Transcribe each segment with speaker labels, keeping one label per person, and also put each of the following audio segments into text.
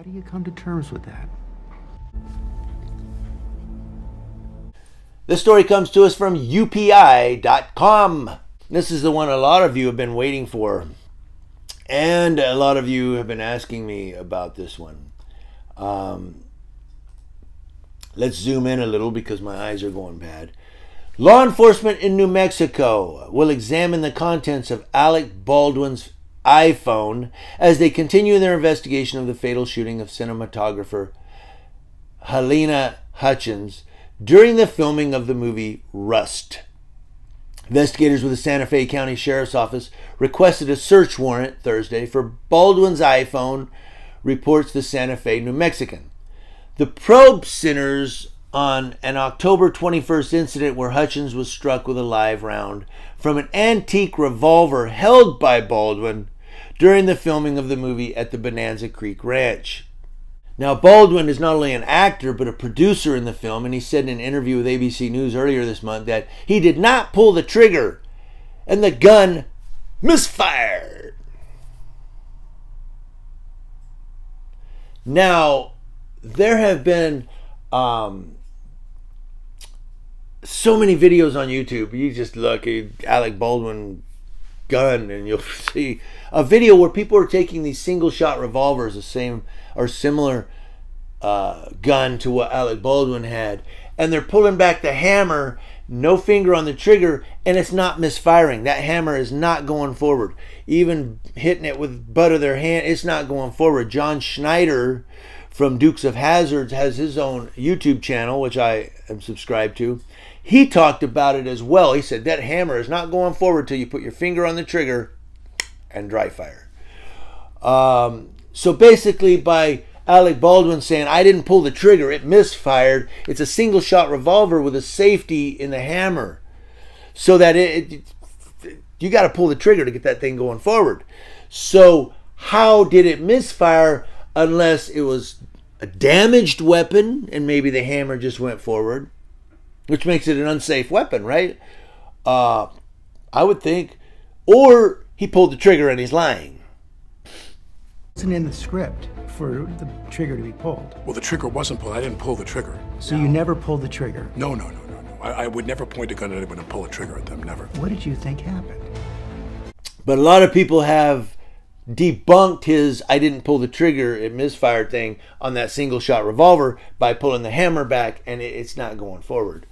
Speaker 1: How do you come to terms with that?
Speaker 2: This story comes to us from UPI.com. This is the one a lot of you have been waiting for. And a lot of you have been asking me about this one. Let's zoom in a little because my eyes are going bad. Law enforcement in New Mexico will examine the contents of Alec Baldwin's iPhone as they continue their investigation of the fatal shooting of cinematographer Helena Hutchins during the filming of the movie Rust. Investigators with the Santa Fe County Sheriff's Office requested a search warrant Thursday for Baldwin's iPhone, reports the Santa Fe New Mexican. The probe centers on an October 21st incident where Hutchins was struck with a live round from an antique revolver held by Baldwin during the filming of the movie at the Bonanza Creek Ranch. Now, Baldwin is not only an actor, but a producer in the film, and he said in an interview with ABC News earlier this month that he did not pull the trigger, and the gun misfired. Now, there have been so many videos on YouTube. You just look at Alec Baldwin gun, and you'll see a video where people are taking these single-shot revolvers, the same or similar gun to what Alec Baldwin had, and they're pulling back the hammer, no finger on the trigger, and it's not misfiring. That hammer is not going forward. Even hitting it with the butt of their hand, it's not going forward. John Schneider from Dukes of Hazzard has his own YouTube channel, which I am subscribed to. He talked about it as well. He said that hammer is not going forward till you put your finger on the trigger and dry fire. So basically, by Alec Baldwin saying, I didn't pull the trigger, it misfired, it's a single shot revolver with a safety in the hammer. So that you got to pull the trigger to get that thing going forward. So how did it misfire unless it was a damaged weapon and maybe the hammer just went forward, which makes it an unsafe weapon, right? I would think. Or he pulled the trigger and he's lying.
Speaker 1: It wasn't in the script for the trigger to be pulled.
Speaker 3: Well, the trigger wasn't pulled. I didn't pull the trigger.
Speaker 1: So you never pulled the trigger?
Speaker 3: No. I would never point a gun at anyone and pull a trigger at them, never.
Speaker 1: What did you think happened?
Speaker 2: But a lot of people have debunked his I didn't pull the trigger, it misfired thing on that single shot revolver by pulling the hammer back, and it's not going forward.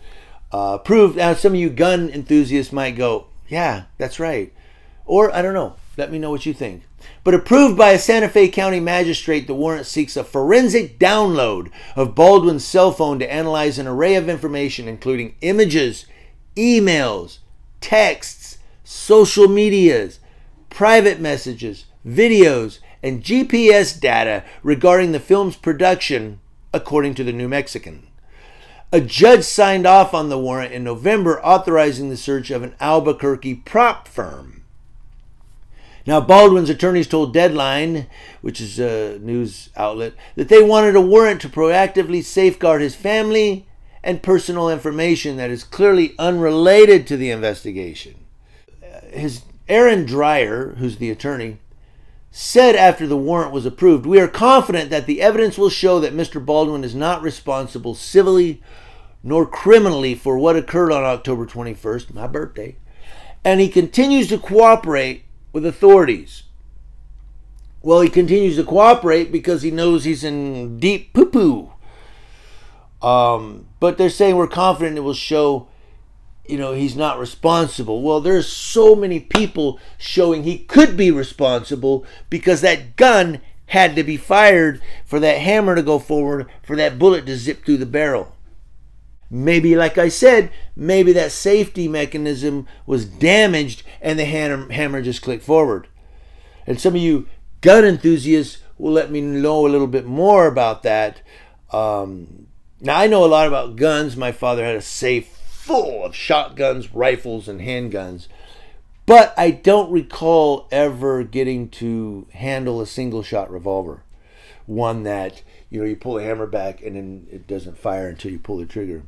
Speaker 2: Proved. Now, some of you gun enthusiasts might go, yeah, that's right. Or, I don't know. Let me know what you think. But approved by a Santa Fe County magistrate, the warrant seeks a forensic download of Baldwin's cell phone to analyze an array of information, including images, emails, texts, social medias, private messages, videos, and GPS data regarding the film's production, according to the New Mexican. A judge signed off on the warrant in November, authorizing the search of an Albuquerque prop firm. Now, Baldwin's attorneys told Deadline, which is a news outlet, that they wanted a warrant to proactively safeguard his family and personal information that is clearly unrelated to the investigation. Aaron Dreyer, who's the attorney, said after the warrant was approved, "We are confident that the evidence will show that Mr. Baldwin is not responsible civilly nor criminally for what occurred on October 21st, my birthday, and he continues to cooperate with authorities." Well, he continues to cooperate because he knows he's in deep poo-poo. But they're saying we're confident it will show, he's not responsible. Well, there's so many people showing he could be responsible because that gun had to be fired for that hammer to go forward, for that bullet to zip through the barrel. Maybe, like I said, maybe that safety mechanism was damaged and the hammer just clicked forward. And some of you gun enthusiasts will let me know a little bit more about that. Now, I know a lot about guns. My father had a safe full of shotguns, rifles, and handguns. But I don't recall ever getting to handle a single-shot revolver. One that, you pull the hammer back and then it doesn't fire until you pull the trigger.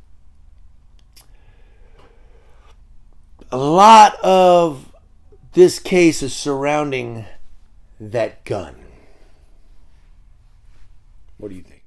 Speaker 2: A lot of this case is surrounding that gun. What do you think?